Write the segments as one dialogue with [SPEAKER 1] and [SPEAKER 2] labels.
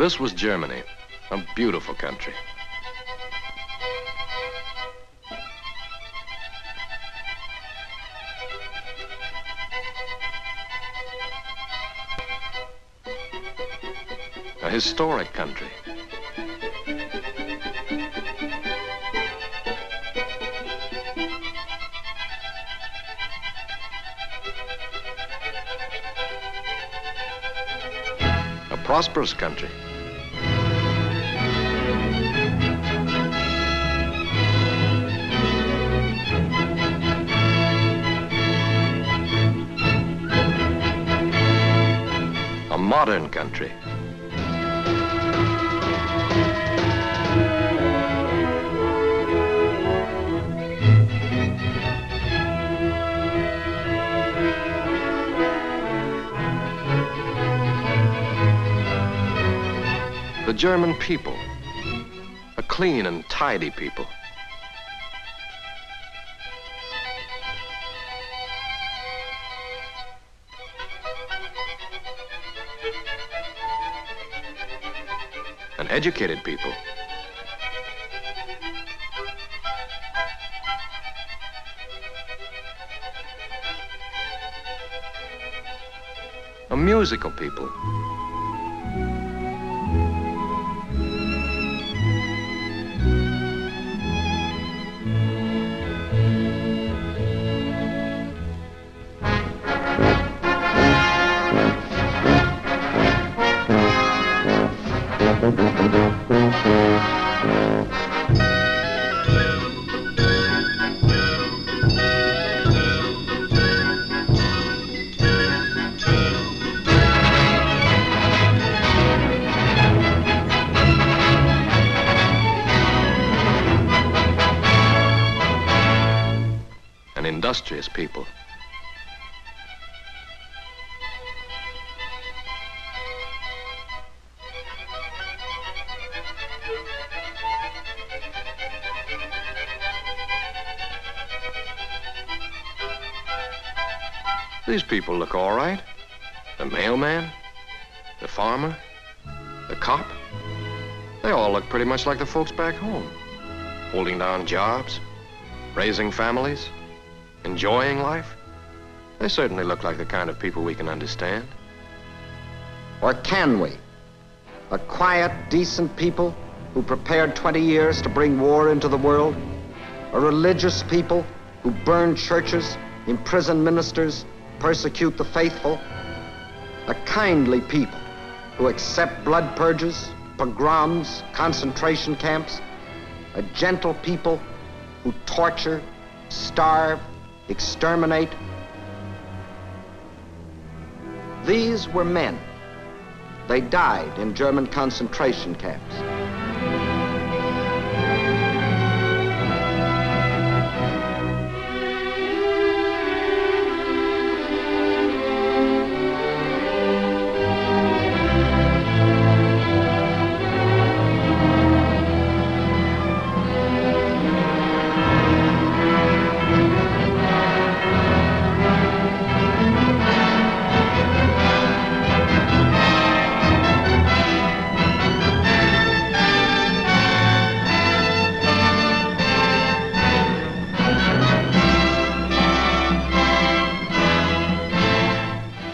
[SPEAKER 1] This was Germany, a beautiful country. A historic country. A prosperous country. A modern country. The German people, a clean and tidy people. An educated people. A musical people. An industrious people. These people look all right. The mailman, the farmer, the cop. They all look pretty much like the folks back home. Holding down jobs, raising families, enjoying life. They certainly look like the kind of people we can understand.
[SPEAKER 2] Or can we? A quiet, decent people who prepared 20 years to bring war into the world? A religious people who burn churches, imprison ministers, persecute the faithful? A kindly people who accept blood purges, pogroms, concentration camps? A gentle people who torture, starve, exterminate? These were men. They died in German concentration camps.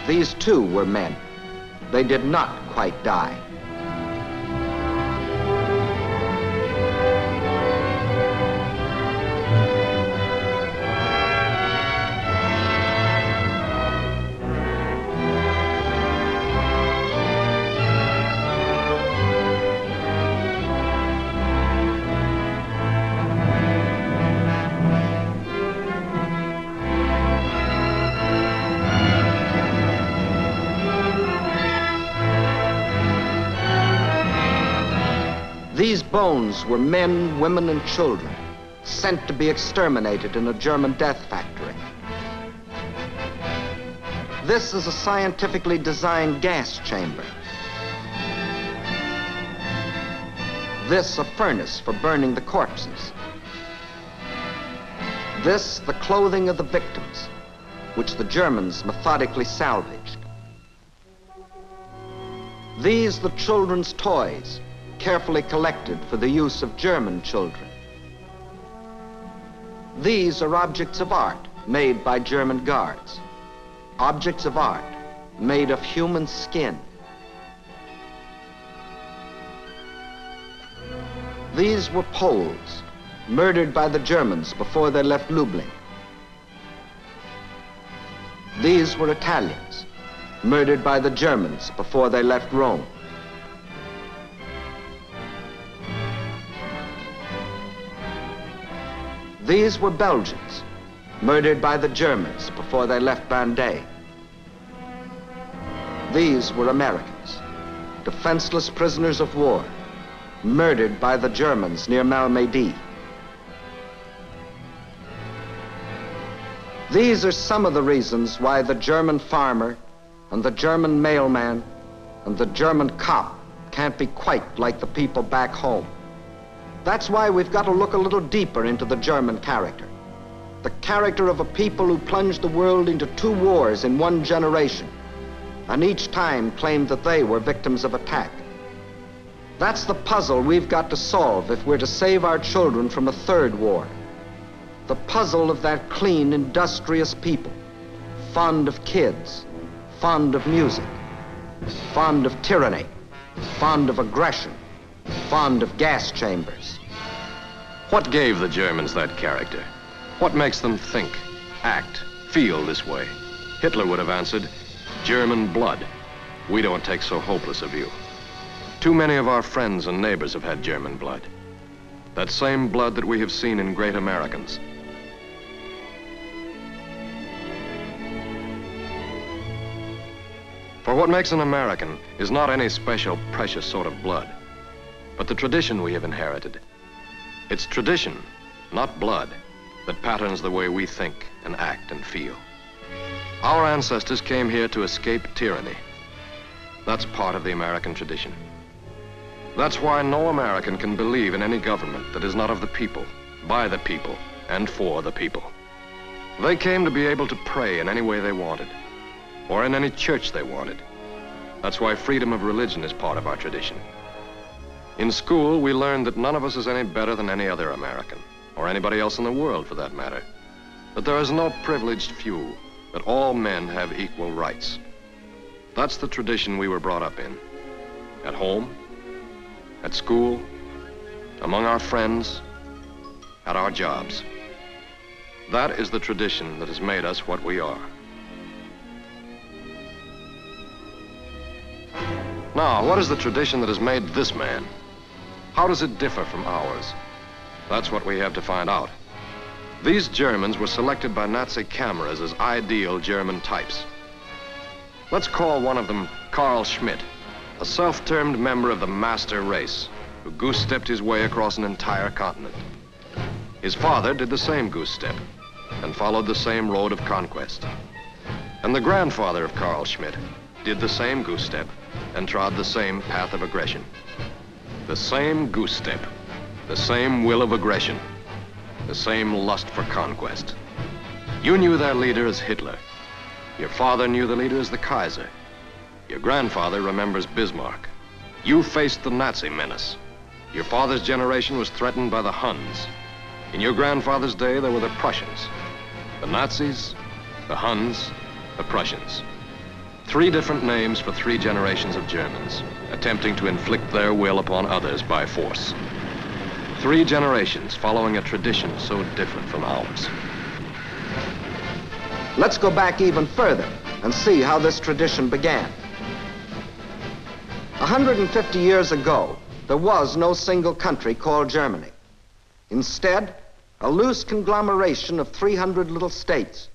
[SPEAKER 2] These too were men. They did not quite die. These bones were men, women, and children sent to be exterminated in a German death factory. This is a scientifically designed gas chamber. This a furnace for burning the corpses. This the clothing of the victims, which the Germans methodically salvaged. These the children's toys, carefully collected for the use of German children. These are objects of art made by German guards. Objects of art made of human skin. These were Poles, murdered by the Germans before they left Lublin. These were Italians, murdered by the Germans before they left Rome. These were Belgians, murdered by the Germans before they left Vendée. These were Americans, defenseless prisoners of war, murdered by the Germans near Malmedy. These are some of the reasons why the German farmer and the German mailman and the German cop can't be quite like the people back home. That's why we've got to look a little deeper into the German character. The character of a people who plunged the world into 2 wars in 1 generation, and each time claimed that they were victims of attack. That's the puzzle we've got to solve if we're to save our children from a 3rd war. The puzzle of that clean, industrious people, fond of kids, fond of music, fond of tyranny, fond of aggression, fond of gas chambers.
[SPEAKER 1] What gave the Germans that character? What makes them think, act, feel this way? Hitler would have answered, German blood. We don't take so hopeless a view. Too many of our friends and neighbors have had German blood. That same blood that we have seen in great Americans. For what makes an American is not any special, precious sort of blood, but the tradition we have inherited. It's tradition, not blood, that patterns the way we think and act and feel. Our ancestors came here to escape tyranny. That's part of the American tradition. That's why no American can believe in any government that is not of the people, by the people, and for the people. They came to be able to pray in any way they wanted, or in any church they wanted. That's why freedom of religion is part of our tradition. In school, we learned that none of us is any better than any other American, or anybody else in the world for that matter. That there is no privileged few, that all men have equal rights. That's the tradition we were brought up in. At home, at school, among our friends, at our jobs. That is the tradition that has made us what we are. Now, what is the tradition that has made this man? How does it differ from ours? That's what we have to find out. These Germans were selected by Nazi cameras as ideal German types. Let's call one of them Carl Schmidt, a self-termed member of the master race who goose-stepped his way across an entire continent. His father did the same goose-step and followed the same road of conquest. And the grandfather of Carl Schmidt did the same goose-step and trod the same path of aggression. The same goose-step, the same will of aggression, the same lust for conquest. You knew their leader as Hitler. Your father knew the leader as the Kaiser. Your grandfather remembers Bismarck. You faced the Nazi menace. Your father's generation was threatened by the Huns. In your grandfather's day, there were the Prussians. The Nazis, the Huns, the Prussians. 3 different names for 3 generations of Germans, attempting to inflict their will upon others by force. 3 generations following a tradition so different from ours.
[SPEAKER 2] Let's go back even further and see how this tradition began. 150 years ago, there was no single country called Germany. Instead, a loose conglomeration of 300 little states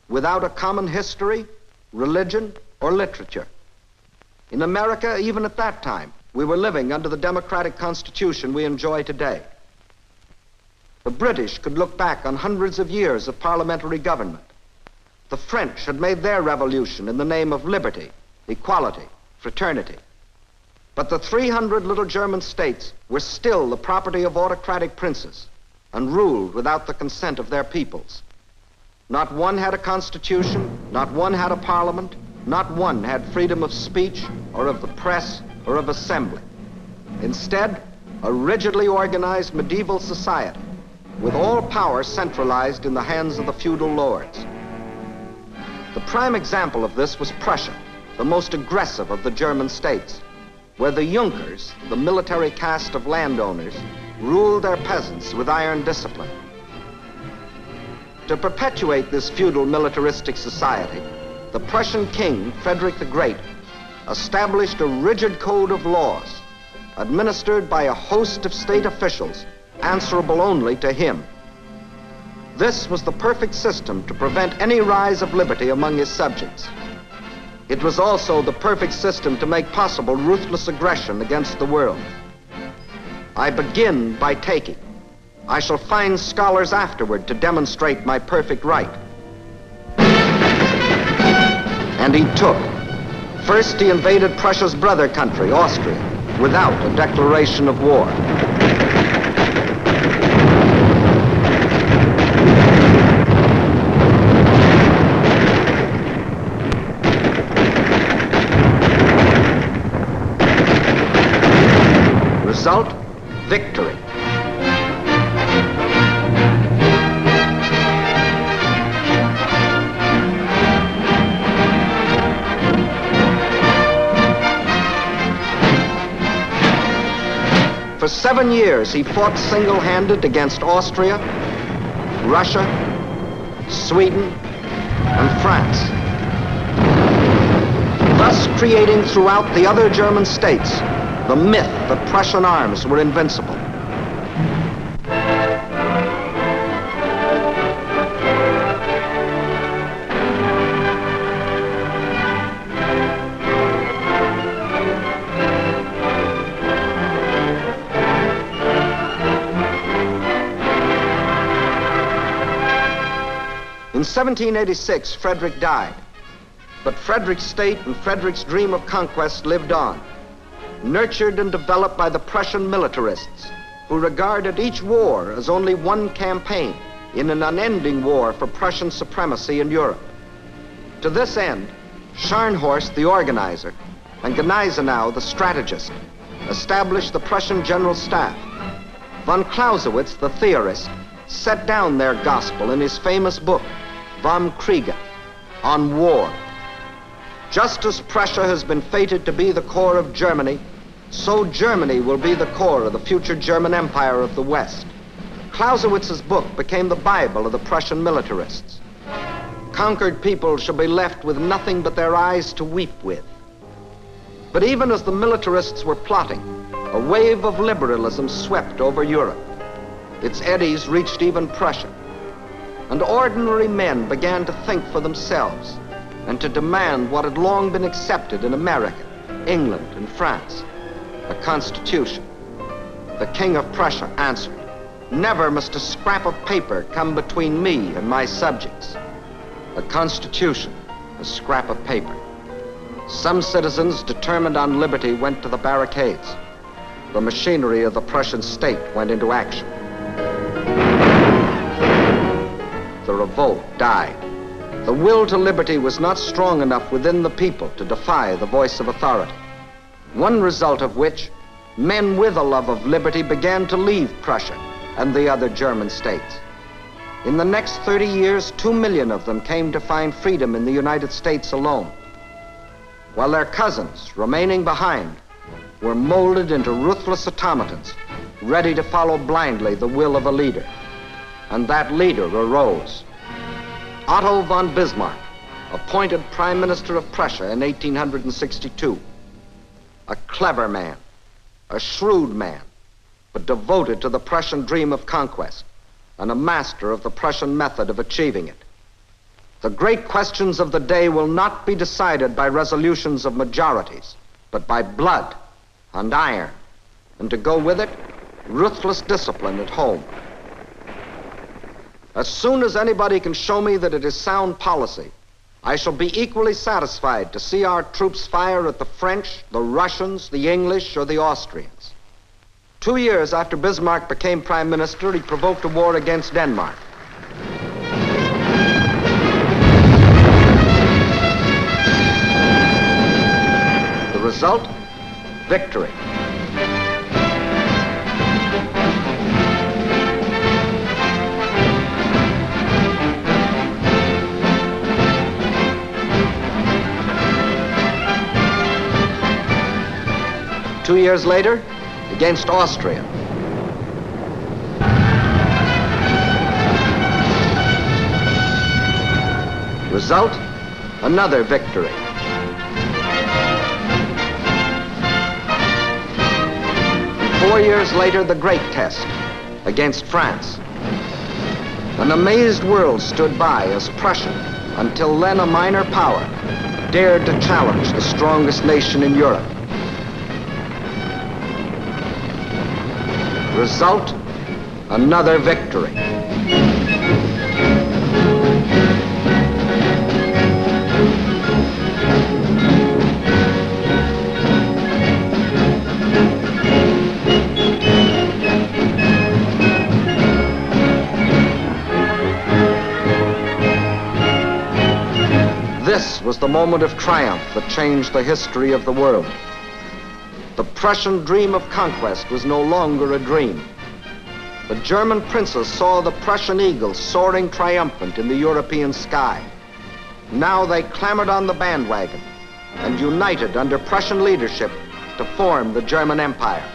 [SPEAKER 2] without a common history, religion, or literature. In America, even at that time, we were living under the democratic constitution we enjoy today. The British could look back on hundreds of years of parliamentary government. The French had made their revolution in the name of liberty, equality, fraternity. But the 300 little German states were still the property of autocratic princes and ruled without the consent of their peoples. Not one had a constitution, not one had a parliament, not one had freedom of speech or of the press or of assembly. Instead, a rigidly organized medieval society with all power centralized in the hands of the feudal lords. The prime example of this was Prussia, the most aggressive of the German states, where the Junkers, the military caste of landowners, ruled their peasants with iron discipline. To perpetuate this feudal militaristic society, the Prussian king, Frederick the Great, established a rigid code of laws administered by a host of state officials answerable only to him. This was the perfect system to prevent any rise of liberty among his subjects. It was also the perfect system to make possible ruthless aggression against the world. I begin by taking. I shall find scholars afterward to demonstrate my perfect right. And he took. First, he invaded Prussia's brother country, Austria, without a declaration of war. Result, victory. For 7 years, he fought single-handed against Austria, Russia, Sweden, and France, thus creating throughout the other German states the myth that Prussian arms were invincible. In 1786, Frederick died, but Frederick's state and Frederick's dream of conquest lived on, nurtured and developed by the Prussian militarists, who regarded each war as only one campaign in an unending war for Prussian supremacy in Europe. To this end, Scharnhorst, the organizer, and Gneisenau, the strategist, established the Prussian General Staff. Von Clausewitz, the theorist, set down their gospel in his famous book, Vom Kriege, on war. Just as Prussia has been fated to be the core of Germany, so Germany will be the core of the future German Empire of the West. Clausewitz's book became the Bible of the Prussian militarists. Conquered people shall be left with nothing but their eyes to weep with. But even as the militarists were plotting, a wave of liberalism swept over Europe. Its eddies reached even Prussia. And ordinary men began to think for themselves and to demand what had long been accepted in America, England, and France, a constitution. The King of Prussia answered, "Never must a scrap of paper come between me and my subjects." A constitution, a scrap of paper. Some citizens determined on liberty went to the barricades. The machinery of the Prussian state went into action. The revolt died. The will to liberty was not strong enough within the people to defy the voice of authority. One result of which, men with a love of liberty began to leave Prussia and the other German states. In the next 30 years, 2 million of them came to find freedom in the United States alone, while their cousins, remaining behind, were molded into ruthless automatons, ready to follow blindly the will of a leader. And that leader arose. Otto von Bismarck, appointed Prime Minister of Prussia in 1862. A clever man, a shrewd man, but devoted to the Prussian dream of conquest and a master of the Prussian method of achieving it. The great questions of the day will not be decided by resolutions of majorities, but by blood and iron, and to go with it, ruthless discipline at home. As soon as anybody can show me that it is sound policy, I shall be equally satisfied to see our troops fire at the French, the Russians, the English, or the Austrians. 2 years after Bismarck became Prime Minister, he provoked a war against Denmark. The result? victory. Two years later, against Austria. Result, another victory. And 4 years later, the great test against France. An amazed world stood by as Prussia, until then a minor power, dared to challenge the strongest nation in Europe. Result, another victory. This was the moment of triumph that changed the history of the world. The Prussian dream of conquest was no longer a dream. The German princes saw the Prussian eagle soaring triumphant in the European sky. Now they clambered on the bandwagon and united under Prussian leadership to form the German Empire.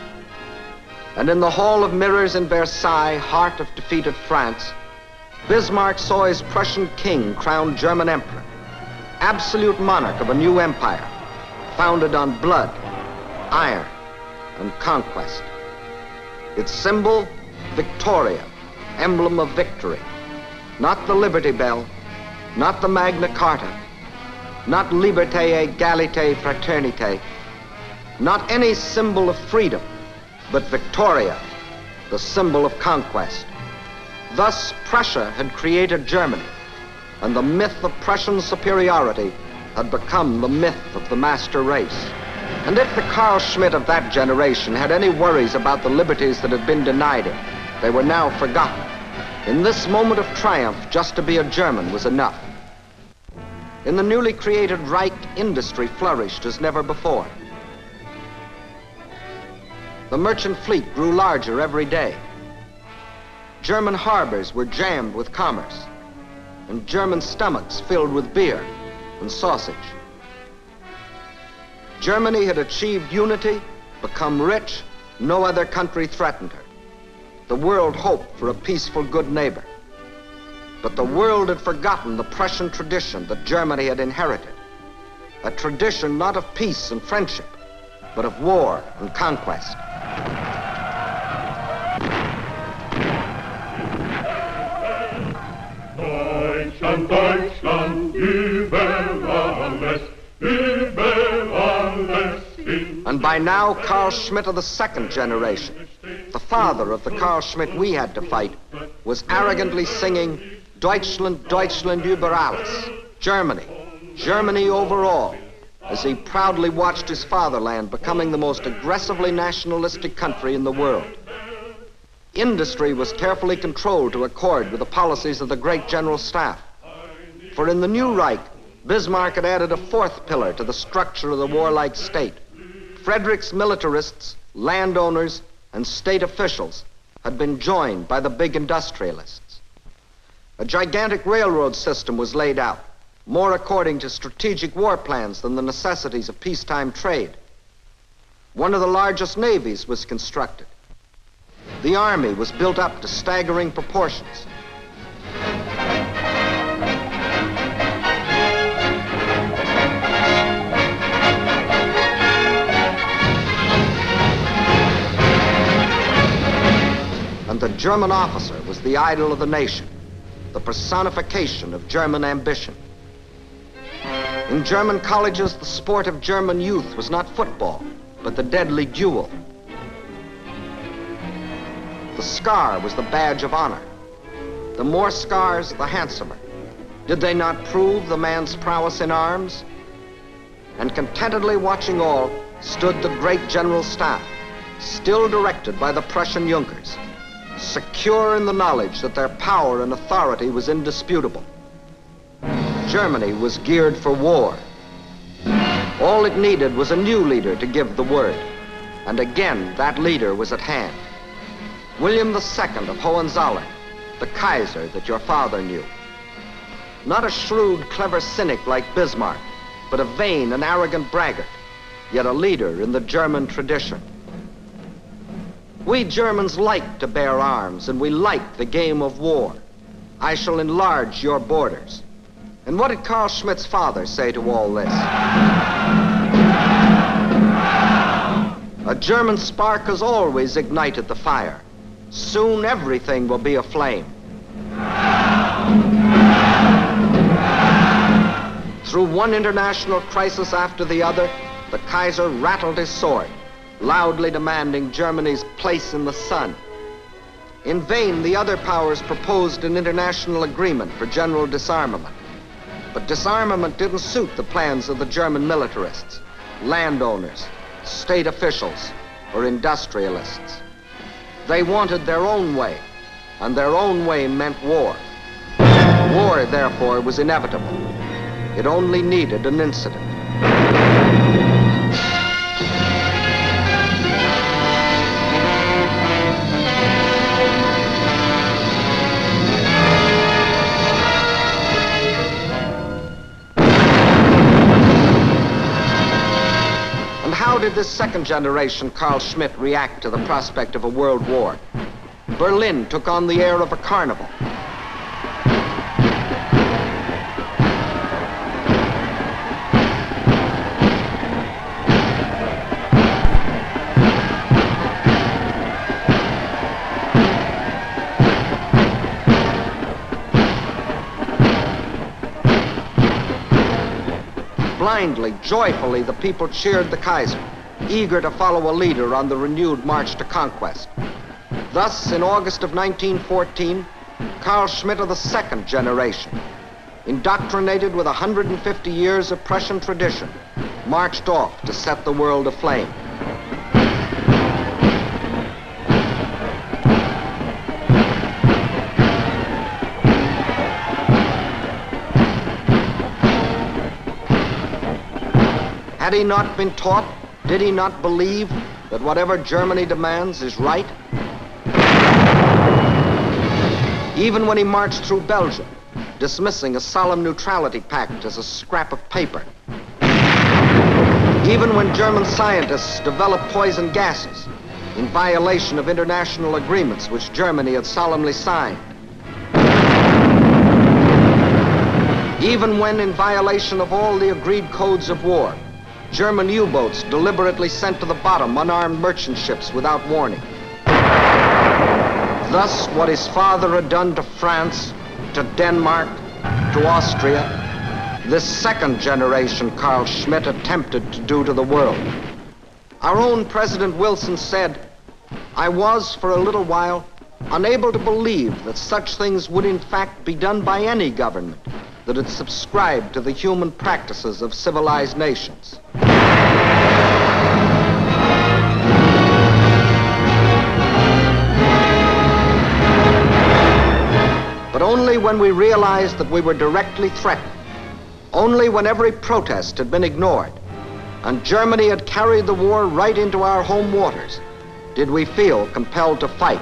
[SPEAKER 2] And in the Hall of Mirrors in Versailles, heart of defeated France, Bismarck saw his Prussian king crowned German emperor, absolute monarch of a new empire, founded on blood, iron, and conquest. Its symbol, Victoria, emblem of victory. Not the Liberty Bell, not the Magna Carta, not Liberté, Égalité, Fraternité, not any symbol of freedom, but Victoria, the symbol of conquest. Thus, Prussia had created Germany, and the myth of Prussian superiority had become the myth of the master race. And if the Carl Schmitt of that generation had any worries about the liberties that had been denied him, they were now forgotten. In this moment of triumph, just to be a German was enough. In the newly created Reich, industry flourished as never before. The merchant fleet grew larger every day. German harbors were jammed with commerce, and German stomachs filled with beer and sausage. Germany had achieved unity, become rich, no other country threatened her. The world hoped for a peaceful, good neighbor. But the world had forgotten the Prussian tradition that Germany had inherited. A tradition not of peace and friendship, but of war and conquest.
[SPEAKER 3] Deutschland, Deutschland, über alles, über alles.
[SPEAKER 2] And by now, Carl Schmitt of the second generation, the father of the Carl Schmitt we had to fight, was arrogantly singing Deutschland, Deutschland über alles, Germany, Germany over all, as he proudly watched his fatherland becoming the most aggressively nationalistic country in the world. Industry was carefully controlled to accord with the policies of the great General Staff. For in the new Reich, Bismarck had added a fourth pillar to the structure of the warlike state. Frederick's militarists, landowners, and state officials had been joined by the big industrialists. A gigantic railroad system was laid out, more according to strategic war plans than the necessities of peacetime trade. One of the largest navies was constructed. The army was built up to staggering proportions. And the German officer was the idol of the nation, the personification of German ambition. In German colleges, the sport of German youth was not football, but the deadly duel. The scar was the badge of honor. The more scars, the handsomer. Did they not prove the man's prowess in arms? And contentedly watching all stood the great General Staff, still directed by the Prussian Junkers, secure in the knowledge that their power and authority was indisputable. Germany was geared for war. All it needed was a new leader to give the word. And again, that leader was at hand. William II of Hohenzollern, the Kaiser that your father knew. Not a shrewd, clever cynic like Bismarck, but a vain and arrogant braggart, yet a leader in the German tradition. We Germans like to bear arms, and we like the game of war. I shall enlarge your borders. And what did Carl Schmitt's father say to all this? A German spark has always ignited the fire. Soon everything will be aflame. Through one international crisis after the other, the Kaiser rattled his sword, loudly demanding Germany's place in the sun. In vain, the other powers proposed an international agreement for general disarmament. But disarmament didn't suit the plans of the German militarists, landowners, state officials, or industrialists. They wanted their own way, and their own way meant war. War, therefore, was inevitable. It only needed an incident. And how did this second generation Carl Schmitt react to the prospect of a world war? Berlin took on the air of a carnival. Blindly, joyfully, the people cheered the Kaiser, eager to follow a leader on the renewed march to conquest. Thus, in August of 1914, Carl Schmitt of the second generation, indoctrinated with 150 years of Prussian tradition, marched off to set the world aflame. Had he not been taught, did he not believe that whatever Germany demands is right? Even when he marched through Belgium, dismissing a solemn neutrality pact as a scrap of paper. Even when German scientists developed poison gases in violation of international agreements which Germany had solemnly signed. Even when, in violation of all the agreed codes of war, German U-boats deliberately sent to the bottom unarmed merchant ships without warning. Thus, what his father had done to France, to Denmark, to Austria, this second generation Carl Schmitt attempted to do to the world. Our own President Wilson said, "I was, for a little while, unable to believe that such things would in fact be done by any government that had subscribed to the human practices of civilized nations." But only when we realized that we were directly threatened, only when every protest had been ignored, and Germany had carried the war right into our home waters, did we feel compelled to fight.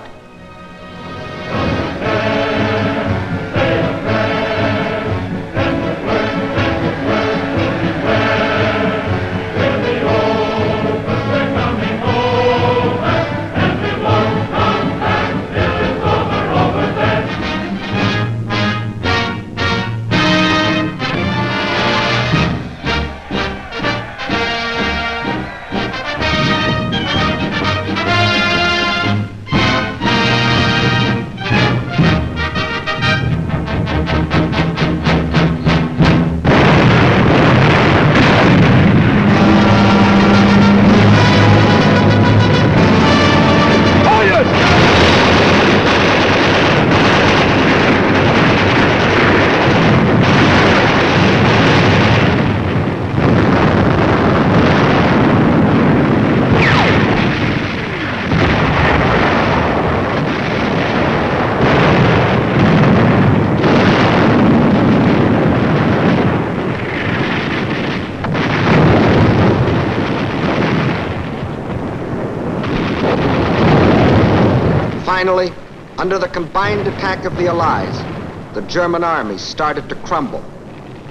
[SPEAKER 2] Finally, under the combined attack of the Allies, the German army started to crumble,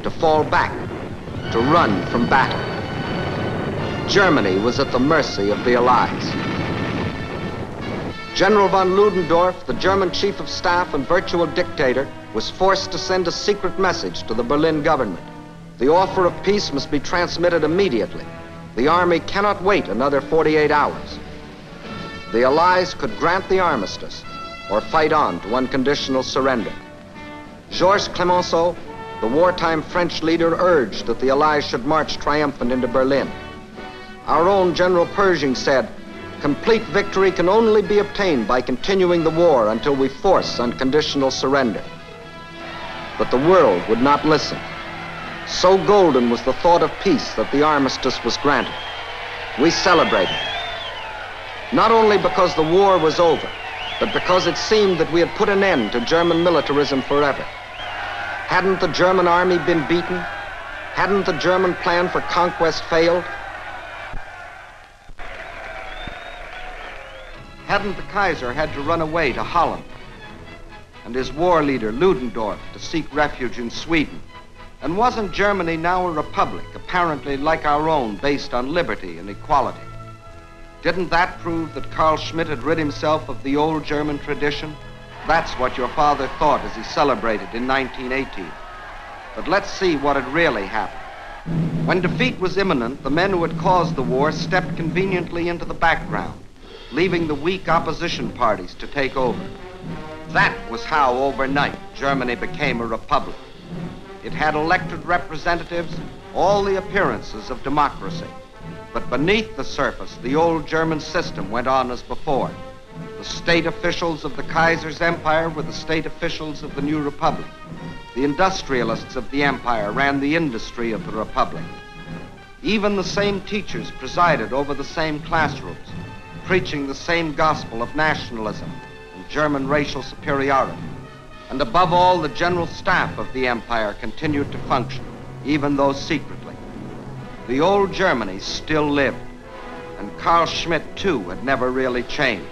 [SPEAKER 2] to fall back, to run from battle. Germany was at the mercy of the Allies. General von Ludendorff, the German chief of staff and virtual dictator, was forced to send a secret message to the Berlin government. The offer of peace must be transmitted immediately. The army cannot wait another 48 hours. The Allies could grant the armistice or fight on to unconditional surrender. Georges Clemenceau, the wartime French leader, urged that the Allies should march triumphant into Berlin. Our own General Pershing said, "Complete victory can only be obtained by continuing the war until we force unconditional surrender." But the world would not listen. So golden was the thought of peace that the armistice was granted. We celebrated, not only because the war was over, but because it seemed that we had put an end to German militarism forever. Hadn't the German army been beaten? Hadn't the German plan for conquest failed? Hadn't the Kaiser had to run away to Holland, and his war leader, Ludendorff, to seek refuge in Sweden? And wasn't Germany now a republic, apparently like our own, based on liberty and equality? Didn't that prove that Carl Schmitt had rid himself of the old German tradition? That's what your father thought as he celebrated in 1918. But let's see what had really happened. When defeat was imminent, the men who had caused the war stepped conveniently into the background, leaving the weak opposition parties to take over. That was how, overnight, Germany became a republic. It had elected representatives, all the appearances of democracy. But beneath the surface, the old German system went on as before. The state officials of the Kaiser's empire were the state officials of the new republic. The industrialists of the empire ran the industry of the republic. Even the same teachers presided over the same classrooms, preaching the same gospel of nationalism and German racial superiority. And above all, the general staff of the empire continued to function, even though secretly. The old Germany still lived, and Carl Schmitt, too, had never really changed.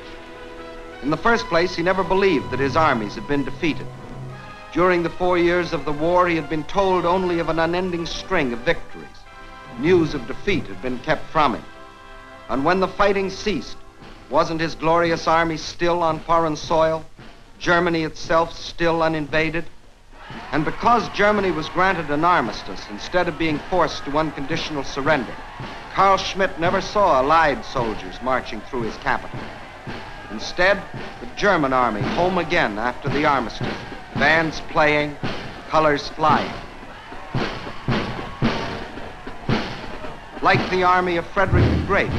[SPEAKER 2] In the first place, he never believed that his armies had been defeated. During the 4 years of the war, he had been told only of an unending string of victories. News of defeat had been kept from him. And when the fighting ceased, wasn't his glorious army still on foreign soil? Germany itself still uninvaded? And because Germany was granted an armistice instead of being forced to unconditional surrender, Carl Schmitt never saw Allied soldiers marching through his capital. Instead, the German army home again after the armistice, bands playing, colors flying. Like the army of Frederick the Great,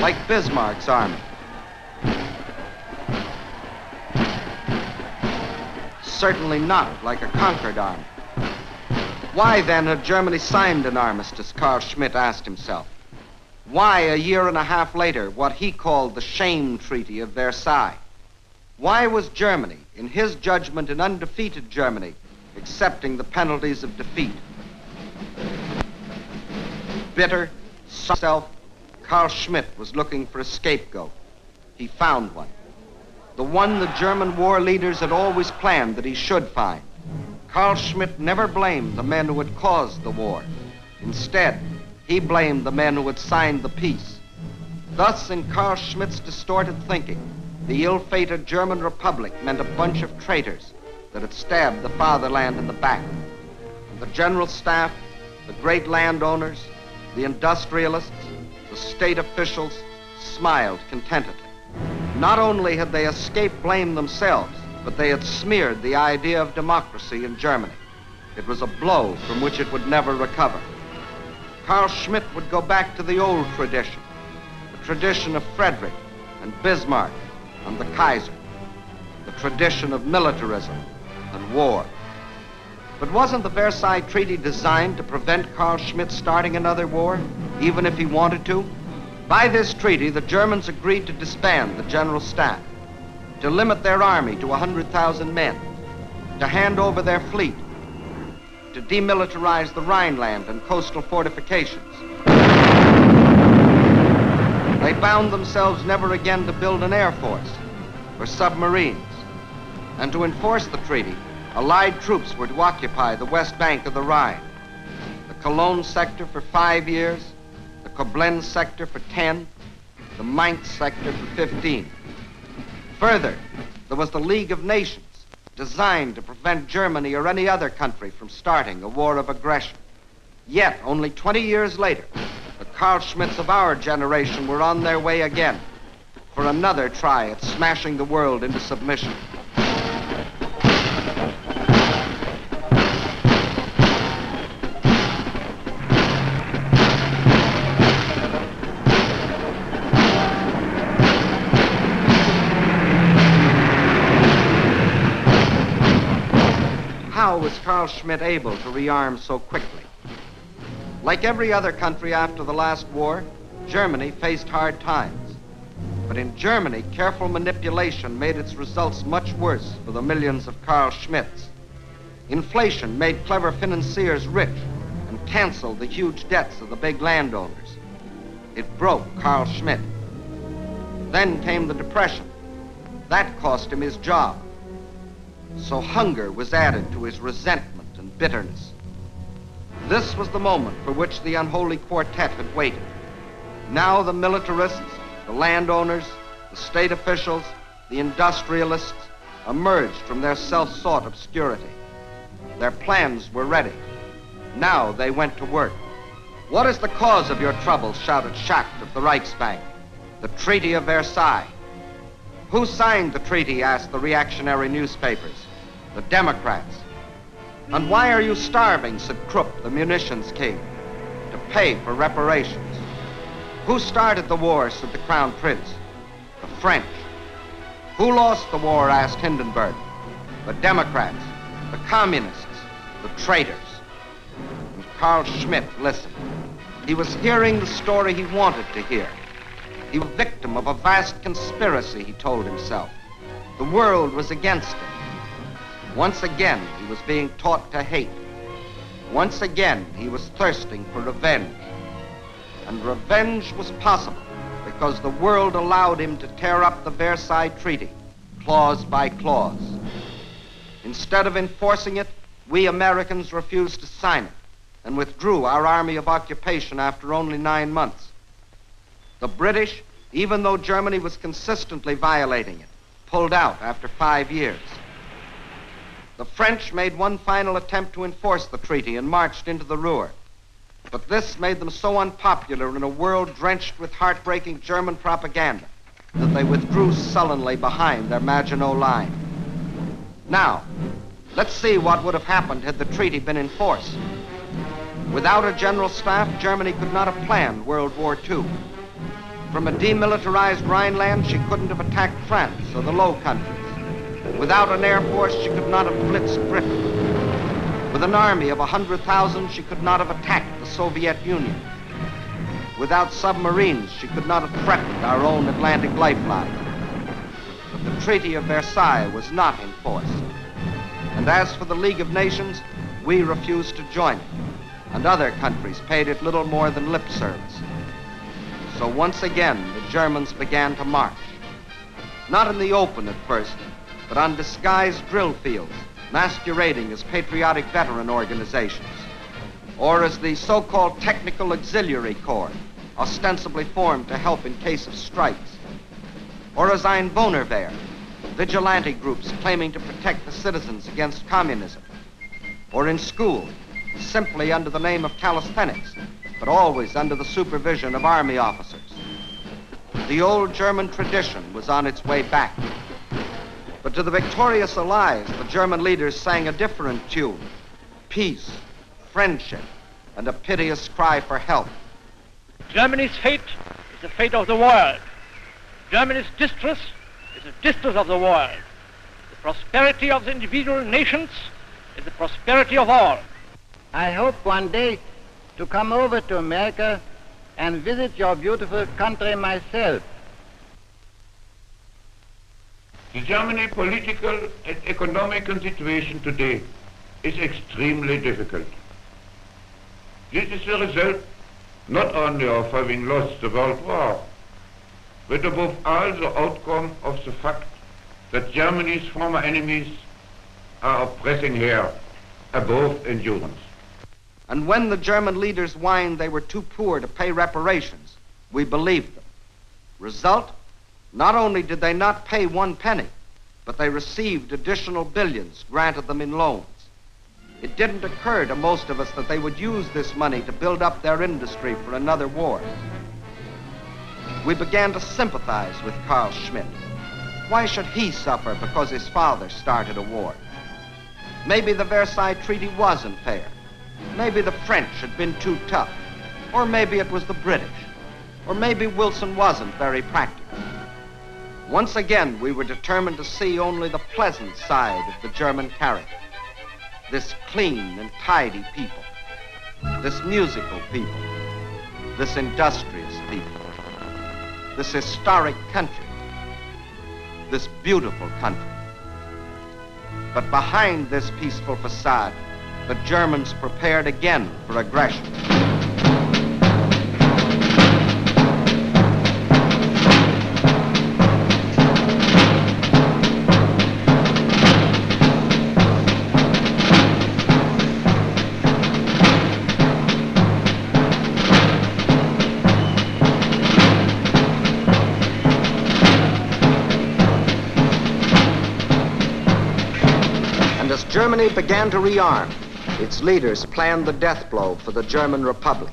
[SPEAKER 2] like Bismarck's army. Certainly not like a conquered army. Why then had Germany signed an armistice, Carl Schmitt asked himself? Why, a year and a half later, what he called the shame treaty of Versailles? Why was Germany, in his judgment an undefeated Germany, accepting the penalties of defeat? Bitter, self, Carl Schmitt was looking for a scapegoat. He found one. The one the German war leaders had always planned that he should find. Carl Schmitt never blamed the men who had caused the war. Instead, he blamed the men who had signed the peace. Thus, in Carl Schmitt's distorted thinking, the ill-fated German Republic meant a bunch of traitors that had stabbed the fatherland in the back. And the general staff, the great landowners, the industrialists, the state officials smiled contentedly. Not only had they escaped blame themselves, but they had smeared the idea of democracy in Germany. It was a blow from which it would never recover. Carl Schmitt would go back to the old tradition, the tradition of Frederick and Bismarck and the Kaiser, the tradition of militarism and war. But wasn't the Versailles Treaty designed to prevent Carl Schmitt starting another war, even if he wanted to? By this treaty, the Germans agreed to disband the general staff, to limit their army to 100,000 men, to hand over their fleet, to demilitarize the Rhineland and coastal fortifications. They bound themselves never again to build an air force or submarines. And to enforce the treaty, Allied troops were to occupy the west bank of the Rhine, the Cologne sector for 5 years, the Koblenz sector for 10, the Mainz sector for 15. Further, there was the League of Nations, designed to prevent Germany or any other country from starting a war of aggression. Yet, only 20 years later, the Carl Schmitts of our generation were on their way again for another try at smashing the world into submission. How was Carl Schmitt able to rearm so quickly? Like every other country after the last war, Germany faced hard times. But in Germany, careful manipulation made its results much worse for the millions of Carl Schmitts. Inflation made clever financiers rich and canceled the huge debts of the big landowners. It broke Carl Schmitt. Then came the Depression. That cost him his job. So hunger was added to his resentment and bitterness. This was the moment for which the unholy quartet had waited. Now the militarists, the landowners, the state officials, the industrialists emerged from their self-sought obscurity. Their plans were ready. Now they went to work. "What is the cause of your trouble?" shouted Schacht of the Reichsbank. "The Treaty of Versailles." "Who signed the treaty?" asked the reactionary newspapers. "The Democrats." "And why are you starving?" said Krupp, the munitions king. "To pay for reparations." "Who started the war?" said the Crown Prince. "The French." "Who lost the war?" asked Hindenburg. "The Democrats, the Communists, the traitors." And Carl Schmitt listened. He was hearing the story he wanted to hear. He was a victim of a vast conspiracy, he told himself. The world was against him. Once again, he was being taught to hate. Once again, he was thirsting for revenge. And revenge was possible because the world allowed him to tear up the Versailles Treaty, clause by clause. Instead of enforcing it, we Americans refused to sign it and withdrew our army of occupation after only 9 months. The British, even though Germany was consistently violating it, pulled out after 5 years. The French made one final attempt to enforce the treaty and marched into the Ruhr. But this made them so unpopular in a world drenched with heartbreaking German propaganda that they withdrew sullenly behind their Maginot Line. Now, let's see what would have happened had the treaty been enforced. Without a general staff, Germany could not have planned World War II. From a demilitarized Rhineland, she couldn't have attacked France or the Low Countries. Without an air force, she could not have blitzed Britain. With an army of 100,000, she could not have attacked the Soviet Union. Without submarines, she could not have threatened our own Atlantic lifeline. But the Treaty of Versailles was not enforced. And as for the League of Nations, we refused to join it, and other countries paid it little more than lip service. So once again, the Germans began to march. Not in the open at first, but on disguised drill fields, masquerading as patriotic veteran organizations, or as the so-called Technical Auxiliary Corps, ostensibly formed to help in case of strikes, or as Einwohnerwehr, vigilante groups claiming to protect the citizens against communism, or in school, simply under the name of calisthenics, but always under the supervision of army officers. The old German tradition was on its way back. But to the victorious Allies, the German leaders sang a different tune: peace, friendship, and a piteous cry for help.
[SPEAKER 4] Germany's fate is the fate of the world. Germany's distress is the distress of the world. The prosperity of the individual nations is the prosperity of all.
[SPEAKER 5] I hope one day to come over to America and visit your beautiful country myself.
[SPEAKER 6] The German political and economical situation today is extremely difficult. This is the result not only of having lost the World War, but above all the outcome of the fact that Germany's former enemies are oppressing her above endurance.
[SPEAKER 2] And when the German leaders whined they were too poor to pay reparations, we believed them. Result, not only did they not pay 1 penny, but they received additional billions granted them in loans. It didn't occur to most of us that they would use this money to build up their industry for another war. We began to sympathize with Carl Schmitt. Why should he suffer because his father started a war? Maybe the Versailles Treaty wasn't fair. Maybe the French had been too tough. Or maybe it was the British. Or maybe Wilson wasn't very practical. Once again, we were determined to see only the pleasant side of the German character. This clean and tidy people. This musical people. This industrious people. This historic country. This beautiful country. But behind this peaceful facade, the Germans prepared again for aggression. Germany began to rearm. Its leaders planned the death blow for the German Republic.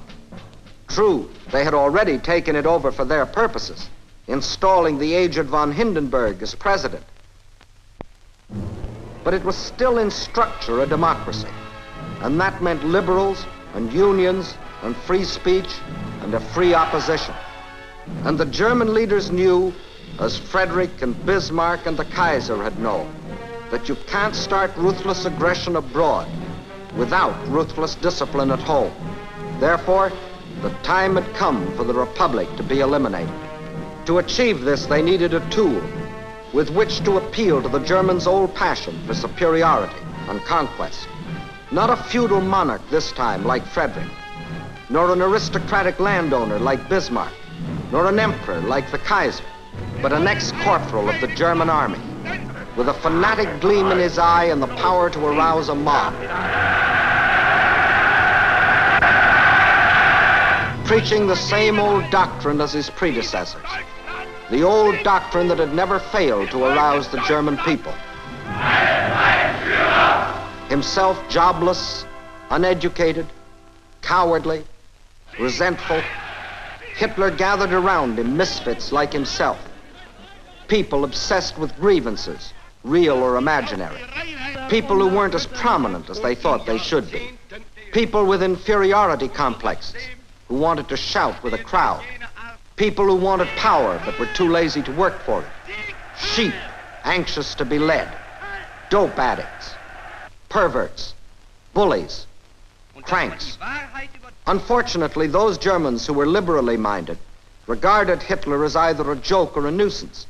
[SPEAKER 2] True, they had already taken it over for their purposes, installing the aged von Hindenburg as president. But it was still in structure a democracy, and that meant liberals and unions and free speech and a free opposition. And the German leaders knew, as Frederick and Bismarck and the Kaiser had known, that you can't start ruthless aggression abroad without ruthless discipline at home. Therefore, the time had come for the Republic to be eliminated. To achieve this, they needed a tool with which to appeal to the Germans' old passion for superiority and conquest. Not a feudal monarch this time like Frederick, nor an aristocratic landowner like Bismarck, nor an emperor like the Kaiser, but an ex-corporal of the German army, with a fanatic gleam in his eye and the power to arouse a mob. Preaching the same old doctrine as his predecessors. The old doctrine that had never failed to arouse the German people. Himself jobless, uneducated, cowardly, resentful, Hitler gathered around him misfits like himself. People obsessed with grievances, real or imaginary. People who weren't as prominent as they thought they should be. People with inferiority complexes who wanted to shout with a crowd. People who wanted power but were too lazy to work for it. Sheep anxious to be led. Dope addicts. Perverts. Bullies. Cranks. Unfortunately, those Germans who were liberally minded regarded Hitler as either a joke or a nuisance.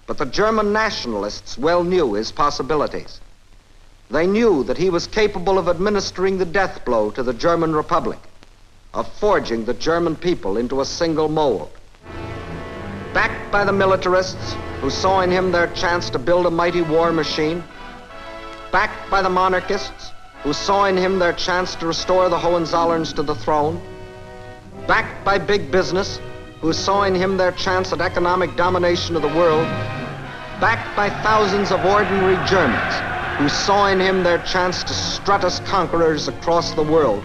[SPEAKER 2] But the German nationalists well knew his possibilities. They knew that he was capable of administering the death blow to the German Republic, of forging the German people into a single mold. Backed by the militarists who saw in him their chance to build a mighty war machine, backed by the monarchists who saw in him their chance to restore the Hohenzollerns to the throne, backed by big business who saw in him their chance at economic domination of the world, backed by thousands of ordinary Germans who saw in him their chance to strut as conquerors across the world.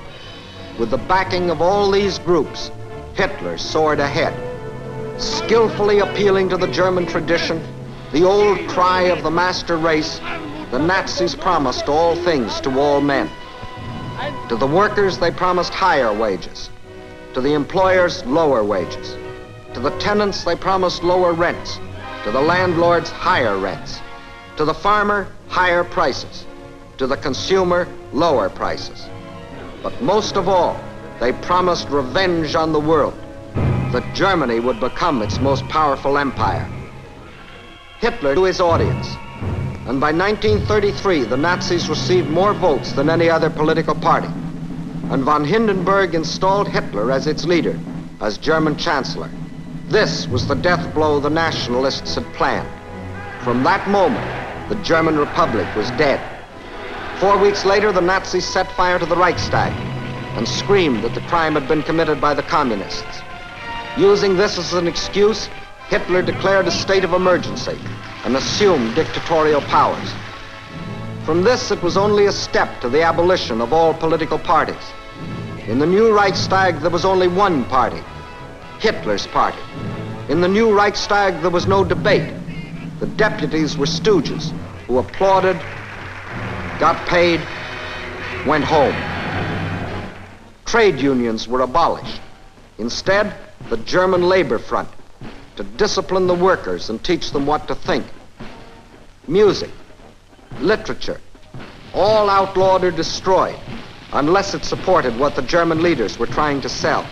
[SPEAKER 2] With the backing of all these groups, Hitler soared ahead, skillfully appealing to the German tradition, the old cry of the master race. The Nazis promised all things to all men. To the workers, they promised higher wages. To the employers, lower wages. To the tenants, they promised lower rents. To the landlords, higher rents. To the farmer, higher prices. To the consumer, lower prices. But most of all, they promised revenge on the world, that Germany would become its most powerful empire. Hitler knew his audience, and by 1933, the Nazis received more votes than any other political party, and von Hindenburg installed Hitler as its leader, as German Chancellor. This was the death blow the nationalists had planned. From that moment, the German Republic was dead. 4 weeks later, the Nazis set fire to the Reichstag and screamed that the crime had been committed by the communists. Using this as an excuse, Hitler declared a state of emergency and assumed dictatorial powers. From this, it was only a step to the abolition of all political parties. In the new Reichstag, there was only one party, Hitler's party. In the new Reichstag, there was no debate. The deputies were stooges who applauded, got paid, went home. Trade unions were abolished. Instead, the German Labor Front, to discipline the workers and teach them what to think. Music, literature, all outlawed or destroyed, unless it supported what the German leaders were trying to sell.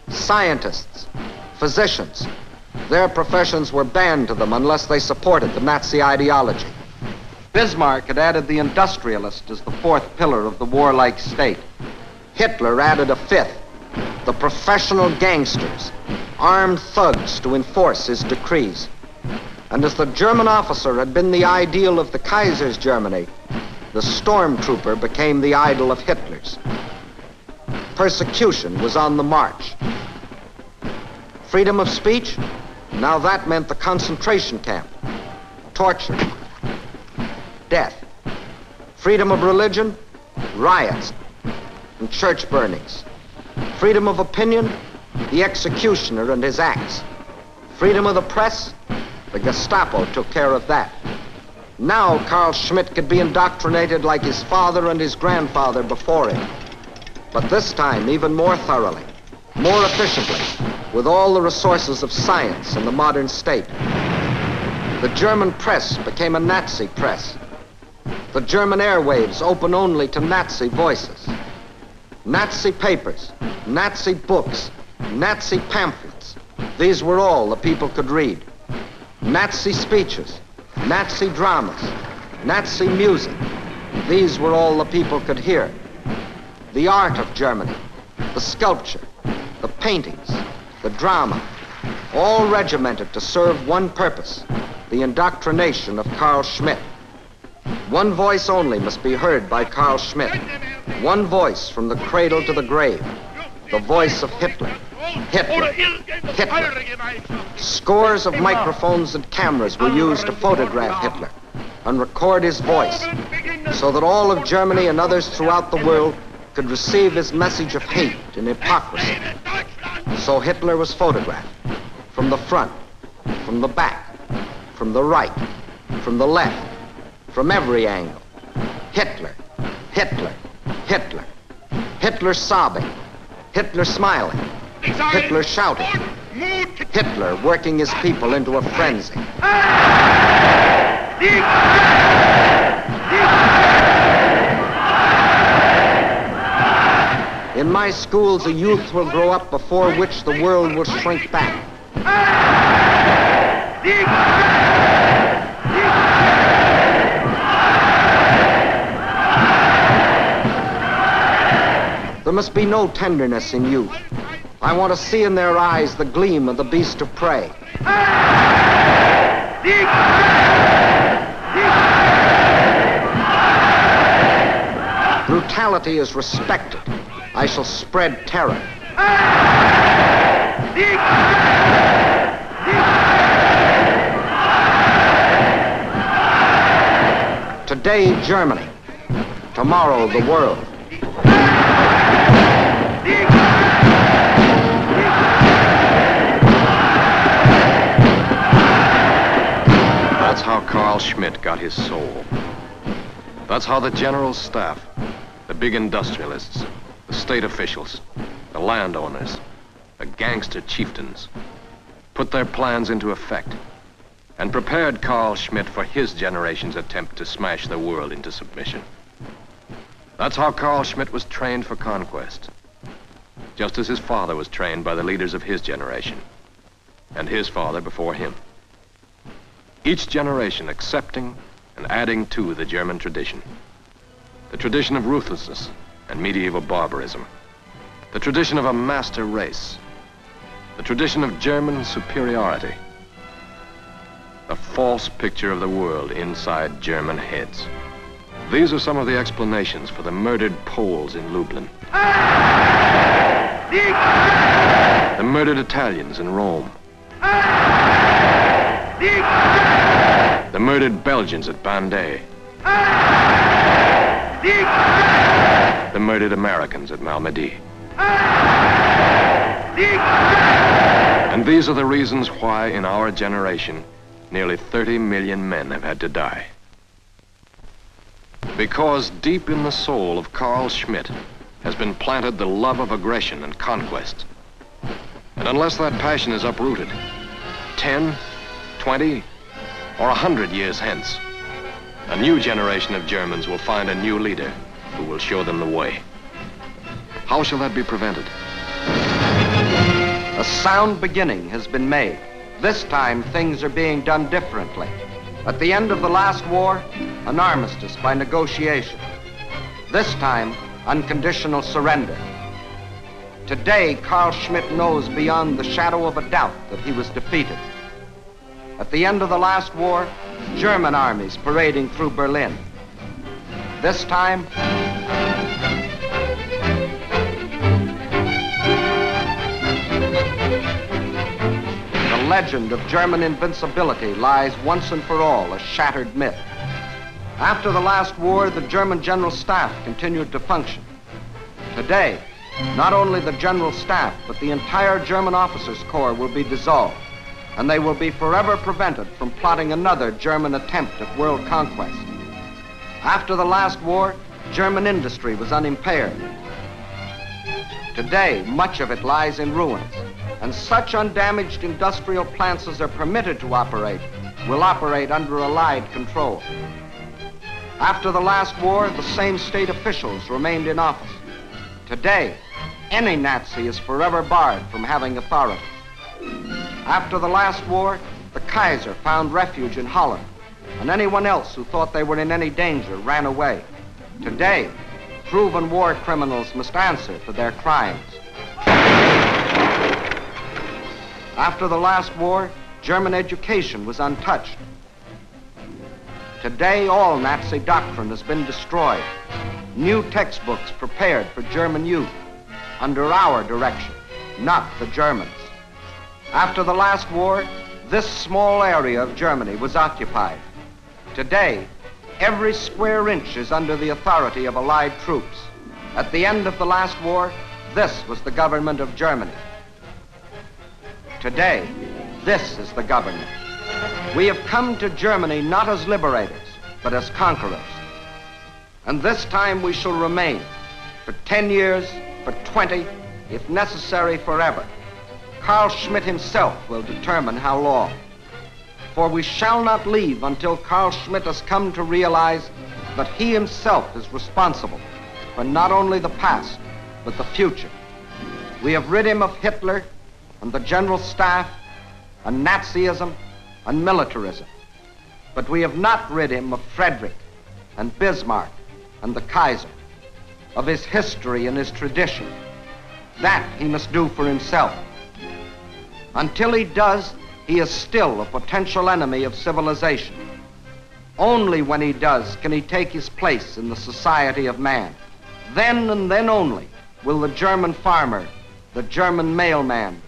[SPEAKER 2] Scientists, physicians, their professions were banned to them unless they supported the Nazi ideology. Bismarck had added the industrialist as the fourth pillar of the warlike state. Hitler added a fifth, the professional gangsters, armed thugs to enforce his decrees. And as the German officer had been the ideal of the Kaiser's Germany, the stormtrooper became the idol of Hitler's. Persecution was on the march. Freedom of speech? Now that meant the concentration camp, torture, death. Freedom of religion? Riots and church burnings. Freedom of opinion? The executioner and his axe. Freedom of the press? The Gestapo took care of that. Now Carl Schmitt could be indoctrinated like his father and his grandfather before him. But this time, even more thoroughly, more efficiently, with all the resources of science and the modern state. The German press became a Nazi press. The German airwaves open only to Nazi voices. Nazi papers, Nazi books, Nazi pamphlets. These were all the people could read. Nazi speeches, Nazi dramas, Nazi music. These were all the people could hear. The art of Germany, the sculpture, the paintings, the drama, all regimented to serve one purpose, the indoctrination of Carl Schmitt. One voice only must be heard by Carl Schmitt. One voice from the cradle to the grave. The voice of Hitler. Hitler. Hitler. Scores of microphones and cameras were used to photograph Hitler and record his voice so that all of Germany and others throughout the world could receive his message of hate and hypocrisy. So Hitler was photographed from the front, from the back, from the right, from the left, from every angle. Hitler, Hitler, Hitler. Hitler sobbing, Hitler smiling, Hitler shouting, Hitler working his people into a frenzy. In my schools, a youth will grow up before which the world will shrink back. There must be no tenderness in youth. I want to see in their eyes the gleam of the beast of prey. Brutality is respected. I shall spread terror. Today, Germany. Tomorrow, the world.
[SPEAKER 1] That's how Carl Schmitt got his soul. That's how the General Staff, the big industrialists, the state officials, the landowners, the gangster chieftains, put their plans into effect and prepared Carl Schmitt for his generation's attempt to smash the world into submission. That's how Carl Schmitt was trained for conquest, just as his father was trained by the leaders of his generation, and his father before him. Each generation accepting and adding to the German tradition. The tradition of ruthlessness and medieval barbarism. The tradition of a master race. the tradition of German superiority, a false picture of the world inside German heads. These are some of the explanations for the murdered Poles in Lublin, the murdered Italians in Rome, the murdered Belgians at Bandé, the murdered Americans at Malmedy. And these are the reasons why, in our generation, nearly 30 million men have had to die. Because deep in the soul of Carl Schmitt has been planted the love of aggression and conquest. And unless that passion is uprooted, 10, 20, or 100 years hence, a new generation of Germans will find a new leader who will show them the way. How shall that be prevented?
[SPEAKER 2] A sound beginning has been made. This time, things are being done differently. At the end of the last war, an armistice by negotiation. This time, unconditional surrender. Today, Carl Schmitt knows beyond the shadow of a doubt that he was defeated. At the end of the last war, German armies parading through Berlin. This time, the legend of German invincibility lies once and for all a shattered myth. After the last war, the German General Staff continued to function. Today, not only the General Staff, but the entire German Officers' Corps will be dissolved, and they will be forever prevented from plotting another German attempt at world conquest. After the last war, German industry was unimpaired. Today, much of it lies in ruins, and such undamaged industrial plants as are permitted to operate will operate under Allied control. After the last war, the same state officials remained in office. Today, any Nazi is forever barred from having authority. After the last war, the Kaiser found refuge in Holland, and anyone else who thought they were in any danger ran away. Today, proven war criminals must answer for their crimes. After the last war, German education was untouched. Today, all Nazi doctrine has been destroyed. New textbooks prepared for German youth under our direction, not the Germans. After the last war, this small area of Germany was occupied. Today, every square inch is under the authority of Allied troops. At the end of the last war, this was the government of Germany. Today, this is the government. We have come to Germany not as liberators, but as conquerors. And this time we shall remain for 10 years, for 20, if necessary, forever. Carl Schmitt himself will determine how long. For we shall not leave until Carl Schmitt has come to realize that he himself is responsible for not only the past, but the future. We have rid him of Hitler and the General Staff and Nazism and militarism. But we have not rid him of Frederick and Bismarck and the Kaiser, of his history and his tradition. That he must do for himself. Until he does, he is still a potential enemy of civilization. Only when he does can he take his place in the society of man. Then and then only will the German farmer, the German mailman,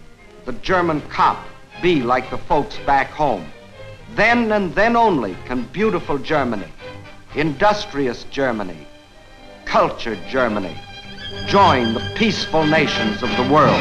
[SPEAKER 2] the German cop be like the folks back home. Then and then only can beautiful Germany, industrious Germany, cultured Germany join the peaceful nations of the world.